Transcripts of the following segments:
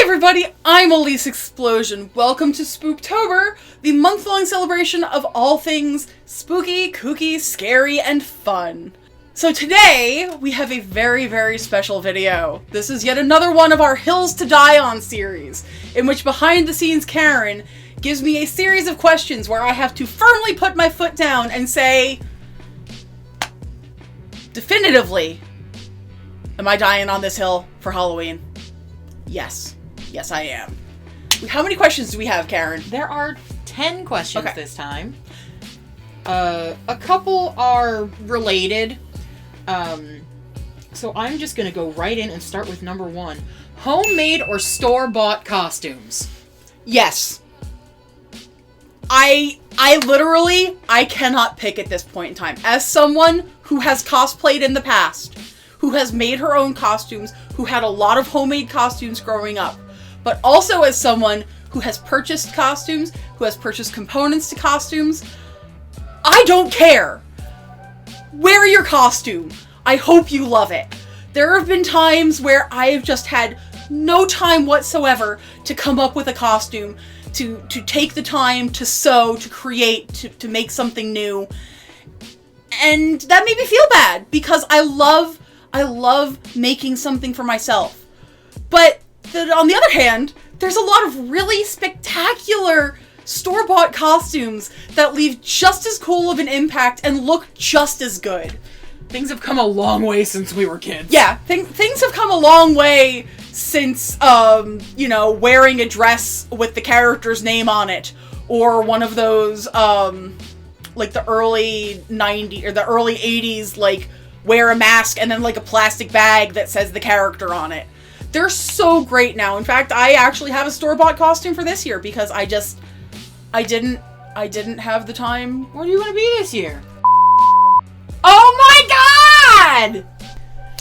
everybody, I'm Elyse Explosion. Welcome to Spooktober, the month-long celebration of all things spooky, kooky, scary, and fun. So today, we have a very, very special video. This is yet another one of our Hills to Die On series, in which behind-the-scenes Karen gives me a series of questions where I have to firmly put my foot down and say, definitively, am I dying on this hill for Halloween? Yes. Yes, I am. How many questions do we have, Karen? There are 10 questions this time. A couple are related. So I'm just gonna go right in and start with number 1. Homemade or store-bought costumes? Yes. I literally cannot pick at this point in time. As someone who has cosplayed in the past, who has made her own costumes, who had a lot of homemade costumes growing up, but also as someone who has purchased costumes, who has purchased components to costumes, I don't care. Wear your costume. I hope you love it. There have been times where I have just had no time whatsoever to come up with a costume, to take the time to sew, to create, to make something new. And that made me feel bad because I love making something for myself. But on the other hand, there's a lot of really spectacular store-bought costumes that leave just as cool of an impact and look just as good. Things have come a long way since we were kids. Yeah, things have come a long way since, wearing a dress with the character's name on it. Or one of those, like the early 90s, or the early 80s, like, wear a mask and then, like, a plastic bag that says the character on it. They're so great now. In fact, I actually have a store-bought costume for this year because I didn't have the time. What are you gonna be this year? Oh my god!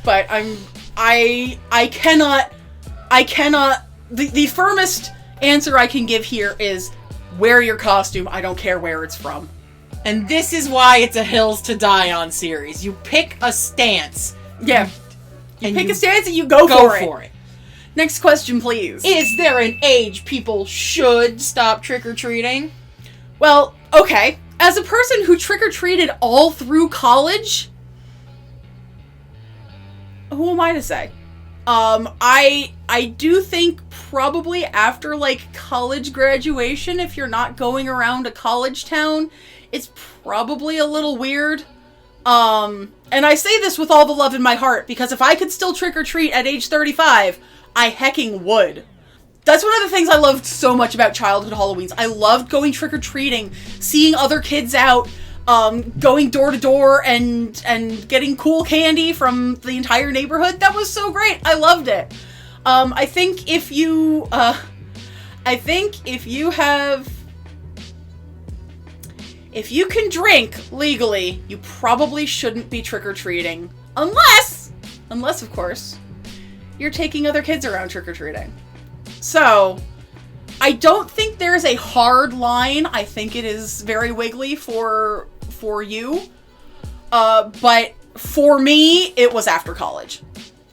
But I cannot, the firmest answer I can give here is wear your costume. I don't care where it's from. And this is why it's a Hills to Die On series. You pick a stance. Yeah. You pick a stance and you go for it. Next question, please. Is there an age people should stop trick-or-treating? Well, okay. As a person who trick-or-treated all through college, who am I to say? I do think probably after, like, college graduation, if you're not going around a college town, it's probably a little weird. And I say this with all the love in my heart, because if I could still trick-or-treat at age 35, I hecking would. That's one of the things I loved so much about childhood Halloweens. I loved going trick-or-treating, seeing other kids out, going door to door and getting cool candy from the entire neighborhood. That was so great. I loved it. I think if you can drink legally, you probably shouldn't be trick-or-treating. Unless, of course, you're taking other kids around trick-or-treating. So, I don't think there's a hard line. I think it is very wiggly for you. But for me, it was after college.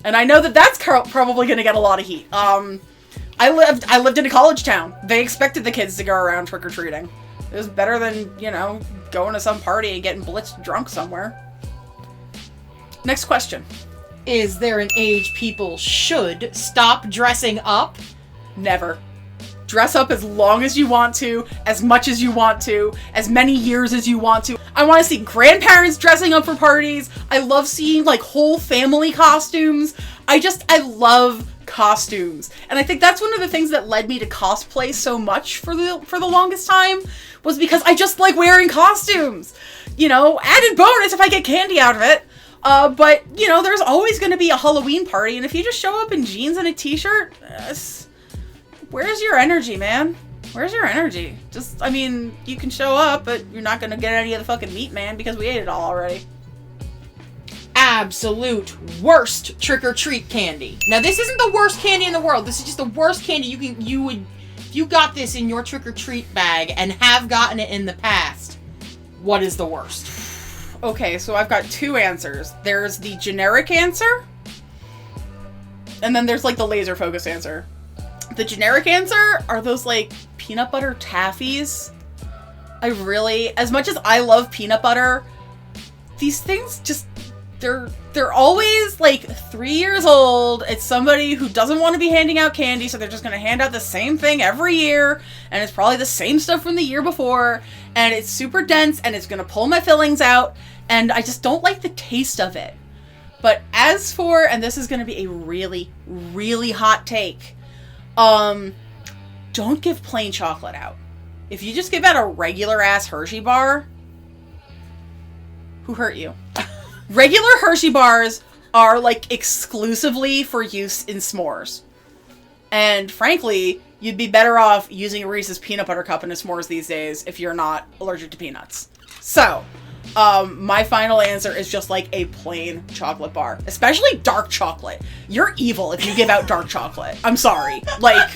And I know that that's probably going to get a lot of heat. I lived in a college town. They expected the kids to go around trick-or-treating. It was better than, going to some party and getting blitzed drunk somewhere. Next question. Is there an age people should stop dressing up? Never. Dress up as long as you want to, as much as you want to, as many years as you want to. I want to see grandparents dressing up for parties. I love seeing, like, whole family costumes. I love costumes. And I think that's one of the things that led me to cosplay so much for the longest time, was because I just like wearing costumes. Added bonus if I get candy out of it. But, there's always going to be a Halloween party, and if you just show up in jeans and a t-shirt, where's your energy, man? Where's your energy? You can show up, but you're not going to get any of the fucking meat, man, because we ate it all already. Absolute worst trick-or-treat candy. Now, this isn't the worst candy in the world. This is just the worst candy if you got this in your trick-or-treat bag and have gotten it in the past, what is the worst? Okay, so I've got two answers. There's the generic answer, and then there's, like, the laser focus answer. The generic answer are those, like, peanut butter taffies. As much as I love peanut butter, these things just, they're always, like, 3 years old. It's somebody who doesn't want to be handing out candy, so they're just going to hand out the same thing every year, and it's probably the same stuff from the year before, and it's super dense, and it's going to pull my fillings out, and I just don't like the taste of it. But as for, and this is going to be a really, really hot take, don't give plain chocolate out. If you just give out a regular-ass Hershey bar, who hurt you? Regular Hershey bars are, like, exclusively for use in s'mores. And, frankly, you'd be better off using a Reese's peanut butter cup in a s'mores these days if you're not allergic to peanuts. So, my final answer is just, like, a plain chocolate bar. Especially dark chocolate. You're evil if you give out dark chocolate. I'm sorry. Like,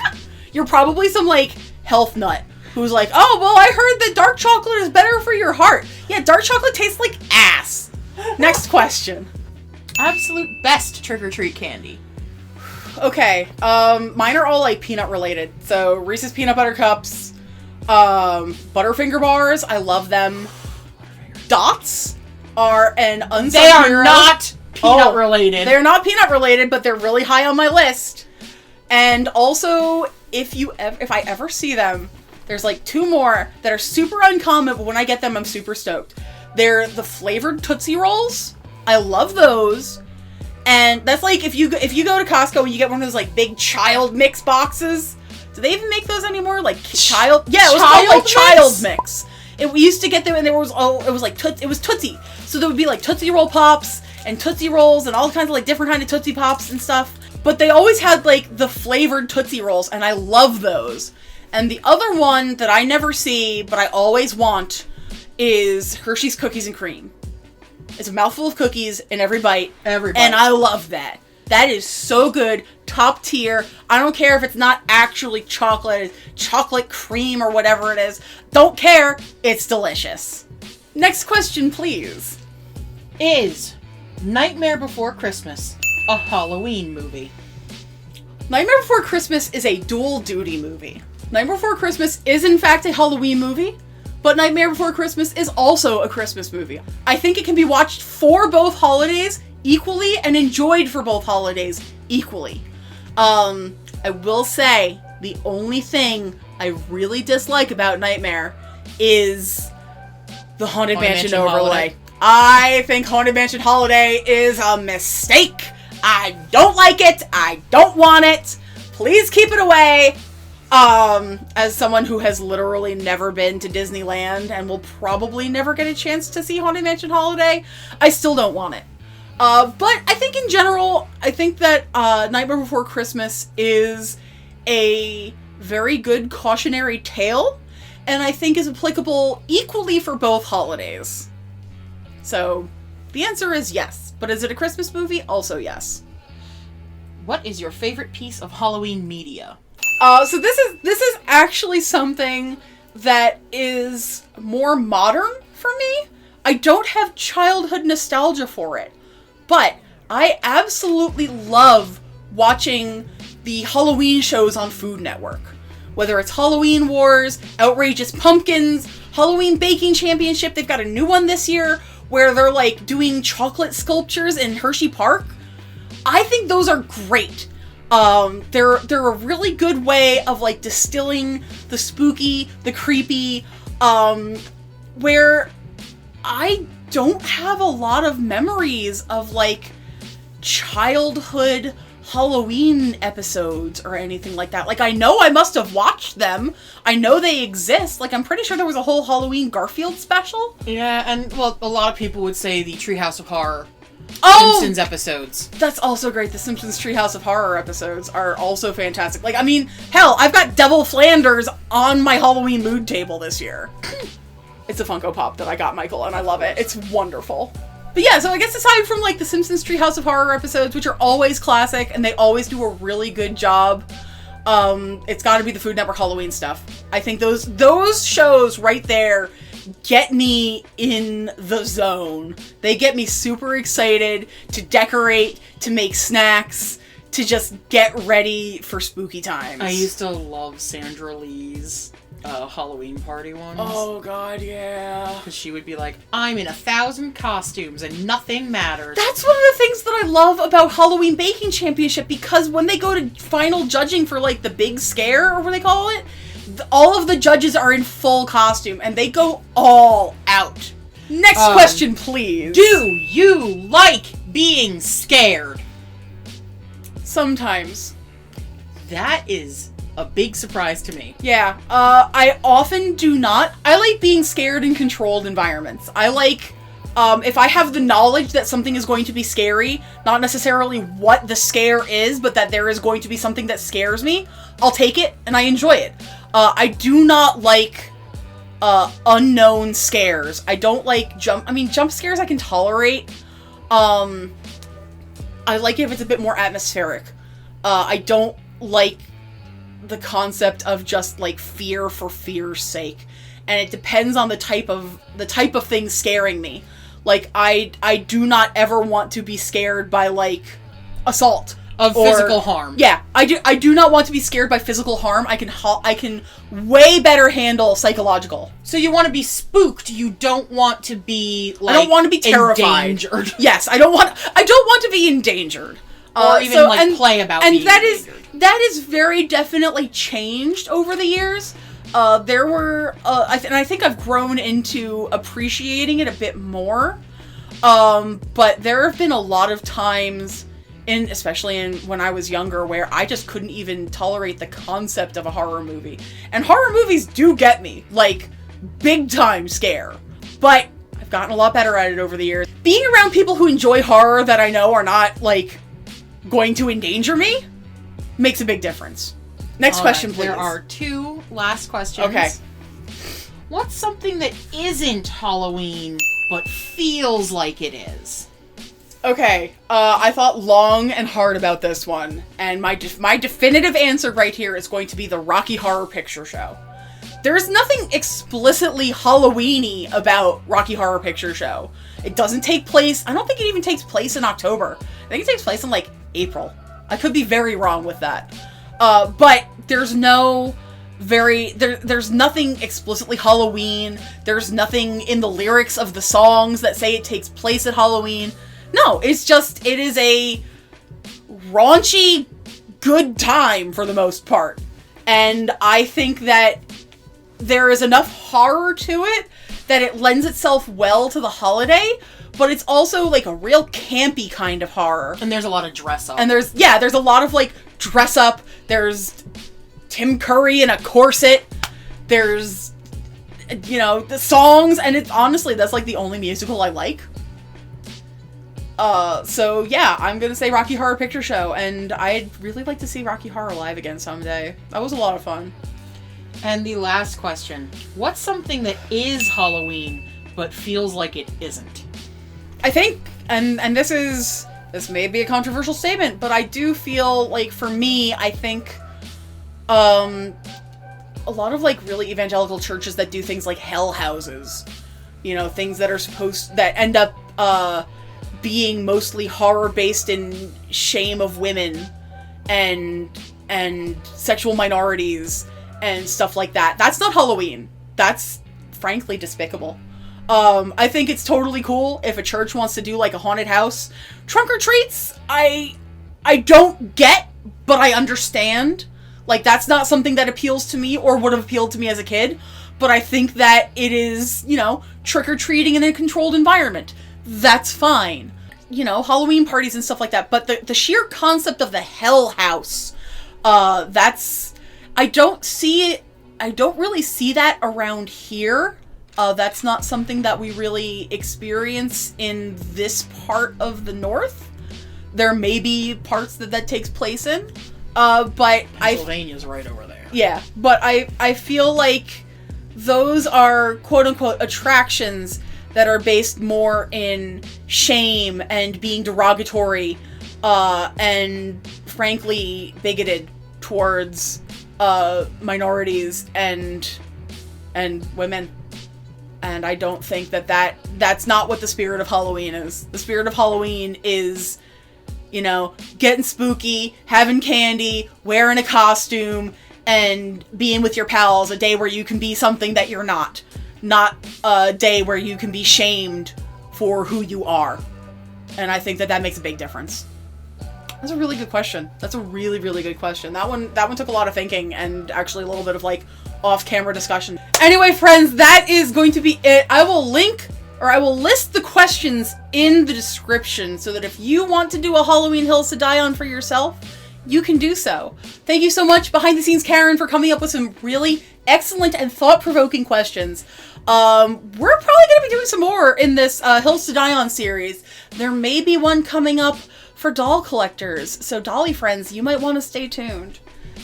you're probably some, like, health nut who's like, oh, well, I heard that dark chocolate is better for your heart. Yeah, dark chocolate tastes like ass. Next question. Absolute best trick-or-treat candy. Okay, mine are all, like, peanut related. So, Reese's Peanut Butter Cups, Butterfinger bars, I love them. Dots are an unsung They are hero. not peanut related. They're not peanut related, but they're really high on my list. And also, if I ever see them, there's, like, 2 more that are super uncommon, but when I get them, I'm super stoked. They're the flavored Tootsie Rolls. I love those. And that's like, if you go to Costco and you get one of those, like, big child mix boxes. Do they even make those anymore? Like, child? Yeah, it was called, like, child mix. We used to get them, and it was like, it was Tootsie. So there would be, like, Tootsie Roll Pops and Tootsie Rolls and all kinds of, like, different kind of Tootsie Pops and stuff. But they always had, like, the flavored Tootsie Rolls, and I love those. And the other one that I never see, but I always want, is Hershey's Cookies and Cream. It's a mouthful of cookies in every bite. And I love that. That is so good. Top tier. I don't care if it's not actually chocolate cream or whatever it is. Don't care. It's delicious. Next question, please. Is Nightmare Before Christmas a Halloween movie? Nightmare Before Christmas is a dual duty movie. Nightmare Before Christmas is in fact a Halloween movie, but Nightmare Before Christmas is also a Christmas movie. I think it can be watched for both holidays equally and enjoyed for both holidays equally. I will say the only thing I really dislike about Nightmare is the Haunted Mansion overlay. I think Haunted Mansion Holiday is a mistake. I don't like it. I don't want it. Please keep it away. As someone who has literally never been to Disneyland and will probably never get a chance to see Haunted Mansion Holiday, I still don't want it. But I think in general, I think that Nightmare Before Christmas is a very good cautionary tale, and I think is applicable equally for both holidays. So, the answer is yes. But is it a Christmas movie? Also yes. What is your favorite piece of Halloween media? So this is actually something that is more modern for me. I don't have childhood nostalgia for it, but I absolutely love watching the Halloween shows on Food Network. Whether it's Halloween Wars, Outrageous Pumpkins, Halloween Baking Championship, they've got a new one this year where they're, like, doing chocolate sculptures in Hershey Park. I think those are great. They're a really good way of, like, distilling the spooky, the creepy, where I don't have a lot of memories of, like, childhood Halloween episodes or anything like that. Like, I know I must have watched them. I know they exist. Like, I'm pretty sure there was a whole Halloween Garfield special. Yeah, and, well, a lot of people would say the Treehouse of Horror Simpsons episodes. That's also great. The Simpsons Treehouse of Horror episodes are also fantastic. Like, I mean, hell, I've got Devil Flanders on my Halloween mood table this year. It's a Funko Pop that I got, Michael, and I love it. It's wonderful. But yeah, so I guess aside from, like, the Simpsons Treehouse of Horror episodes, which are always classic, and they always do a really good job, it's gotta be the Food Network Halloween stuff. I think those shows right there get me in the zone. They get me super excited to decorate, to make snacks, to just get ready for spooky times. I used to love Sandra Lee's Halloween party ones. Oh god, yeah. Because she would be like, I'm in 1,000 costumes and nothing matters. That's one of the things that I love about Halloween Baking Championship, because when they go to final judging for, like, the big scare, or what they call it, all of the judges are in full costume, and they go all out. Next question, please. Do you like being scared? Sometimes. That is a big surprise to me. Yeah, I often do not. I like being scared in controlled environments. I like, if I have the knowledge that something is going to be scary, not necessarily what the scare is, but that there is going to be something that scares me, I'll take it, and I enjoy it. I do not like, unknown scares. I don't like jump scares I can tolerate. I like it if it's a bit more atmospheric. I don't like the concept of just, like, fear for fear's sake. And it depends on the type of thing scaring me. Like, I do not ever want to be scared by, like, assault. Of physical harm. Yeah, I do not want to be scared by physical harm. I can way better handle psychological. So you want to be spooked. You don't want to be, like, I don't want to be terrified. Endangered. Yes, I don't want to be endangered. Or even play about being endangered. That is very definitely changed over the years. There were I think I've grown into appreciating it a bit more. But there have been a lot of times, especially when I was younger, where I just couldn't even tolerate the concept of a horror movie. And horror movies do get me, like, big time scare. But I've gotten a lot better at it over the years. Being around people who enjoy horror that I know are not, like, going to endanger me makes a big difference. Next question, please. There are 2 last questions. Okay. What's something that isn't Halloween but feels like it is? Okay, I thought long and hard about this one, and my definitive answer right here is going to be the Rocky Horror Picture Show. There's nothing explicitly Halloween-y about Rocky Horror Picture Show. It doesn't take place, I don't think it even takes place in October. I think it takes place in, like, April. I could be very wrong with that. But there's there's nothing explicitly Halloween. There's nothing in the lyrics of the songs that say it takes place at Halloween. No, it is a raunchy, good time for the most part. And I think that there is enough horror to it that it lends itself well to the holiday, but it's also, like, a real campy kind of horror. And there's a lot of dress up. And there's a lot of, like, dress up. There's Tim Curry in a corset. There's, the songs, and it's honestly, that's, like, the only musical I like. So yeah, I'm gonna say Rocky Horror Picture Show, and I'd really like to see Rocky Horror live again someday. That was a lot of fun. And the last question. What's something that is Halloween, but feels like it isn't? I think, and this may be a controversial statement, but I do feel like, for me, I think, a lot of, like, really evangelical churches that do things like hell houses, things that end up, being mostly horror-based in shame of women and sexual minorities and stuff like that. That's not Halloween. That's, frankly, despicable. I think it's totally cool if a church wants to do, like, a haunted house. Trunk or treats, I don't get, but I understand. Like, that's not something that appeals to me or would have appealed to me as a kid. But I think that it is, trick-or-treating in a controlled environment. That's fine. Halloween parties and stuff like that. But the sheer concept of the hell house, I don't really see that around here. That's not something that we really experience in this part of the North. There may be parts that takes place in, but Pennsylvania's right over there. Yeah, but I feel like those are quote-unquote attractions that are based more in shame and being derogatory, and frankly bigoted towards minorities and women. And I don't think that's not what the spirit of Halloween is. The spirit of Halloween is You know, getting spooky, having candy, wearing a costume, and being with your pals, a day where you can be something that you're not. Not a day where you can be shamed for who you are. And I think that that makes a big difference. That's a really good question. That's a really, really good question. That one took a lot of thinking and actually a little bit of like off-camera discussion. Anyway, friends, that is going to be it. I will list the questions in the description so that if you want to do a Halloween Hills to Die on for yourself, you can do so. Thank you so much, behind the scenes Karen, for coming up with some really excellent and thought-provoking questions. We're probably going to be doing some more in this Hills to Die on series. There may be one coming up for doll collectors, so dolly friends, you might want to stay tuned.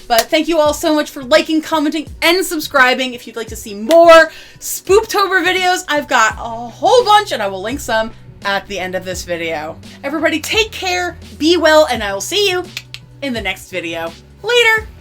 But thank you all so much for liking, commenting, and subscribing. If you'd like to see more Spooptober videos, I've got a whole bunch, and I will link some at the end of this video. Everybody take care, be well, and I will see you in the next video. Later!